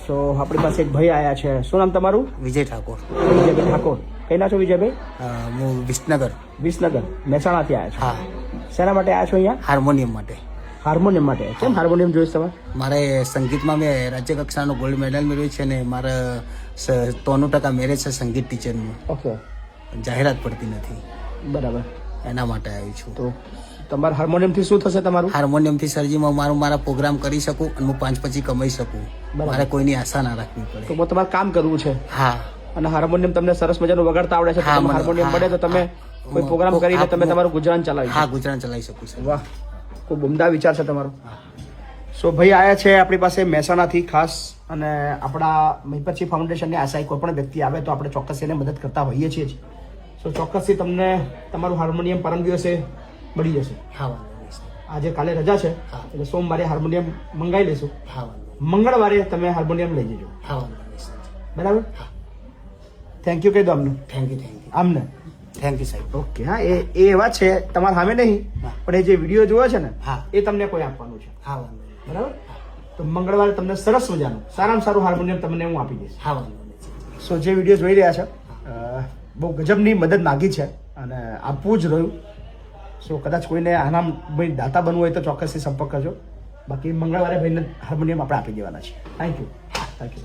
સો આપણી પાસે એક ભાઈ આવ્યા છે. શું નામ તમારું? વિજય ઠાકોર. વિજયભાઈ ઠાકોર. કઈના છો વિજયભાઈ? હું વિસનગર. વિસનગર મહેસાણાથી આવ્યા છો. હા. શેના માટે આવ્યા છો અહીંયા? હાર્મોનિયમ માટે. હાર્મોનિયમ માટે. કેમ હાર્મોનિયમ જોઈશ તમારે? મારે સંગીતમાં મેં રાજ્ય કક્ષાનો ગોલ્ડ મેડલ મેળવ્યું છે ને મારે 93% મેરેજ છે સંગીત ટીચરનું. ઓકે. જાહેરાત પડતી નથી, બરાબર. એના માટે આવી છું. તો તમારા હાર્મોનિયમથી શું થશે તમારું? હાર્મોનિયમથી સરજીમાં મારા પ્રોગ્રામ કરી શકું અને હું 5 પછી કમાઈ શકું. બરાબર. મારે કોઈની આશા ના રાખવી પડે. તો તમારે કામ કરવું છે. હા. અને હાર્મોનિયમ તમને સરસ મજાનું વગાડતા આવડે છે. હા, મને- હાર્મોનિયમ મળે તો તમે કોઈ પ્રોગ્રામ કરીને તમે તમારું ગુજરાન ચલાવી હા, ગુજરાન ચલાવી શકું છું. વાહ, ખૂબ ઉમદા વિચાર છે તમારો. સો ભાઈ આયા છે આપણી પાસે મહેસાણાથી ખાસ, અને આપણા મહીપતસિંહ ફાઉન્ડેશનની આશાએ કોઈ પણ વ્યક્તિ આવે તો આપણે ચોક્કસ એને મદદ કરતા હોઈએ છીએ જ. સો ચોક્કસથી તમને તમારું હાર્મોનિયમ પરમ દિવસે મળી જશે. હા, વાંધો નહીં સર. આજે કાલે રજા છે હા. એટલે સોમવારે હાર્મોનિયમ મંગાવી લેશું. હા, વાંધો નહીં. મંગળવારે તમે હાર્મોનિયમ લઈ જજો. હા, વાંધો નહીં સર. બરાબર. થેન્ક યુ કહી દો અમને. Thank you. આમને થેન્ક યુ સાહેબ. ઓકે. હા, એ એવા છે તમારા સામે નહીં, હા. પણ એ જે વિડીયો જોવે છે ને હા. એ તમને કોઈ આપવાનું છે. હા, વાંધો નહીં. બરાબર. તો મંગળવારે તમને સરસ મજાનું સારામાં સારું હાર્મોનિયમ તમને હું આપી દઈશ. હા, વાંધો નહીં સર. સો જે વિડીયો જોઈ રહ્યા છે બહુ ગજબની મદદ માગી છે અને આપવું જ રહ્યું. સો કદાચ કોઈને આના ભાઈ દાતા બનવું હોય તો ચોક્કસથી સંપર્ક કરજો. બાકી મંગળવારે ભાઈને હાર્મોનિયમ આપણે આપી દેવાના છે. Thank you. Thank you.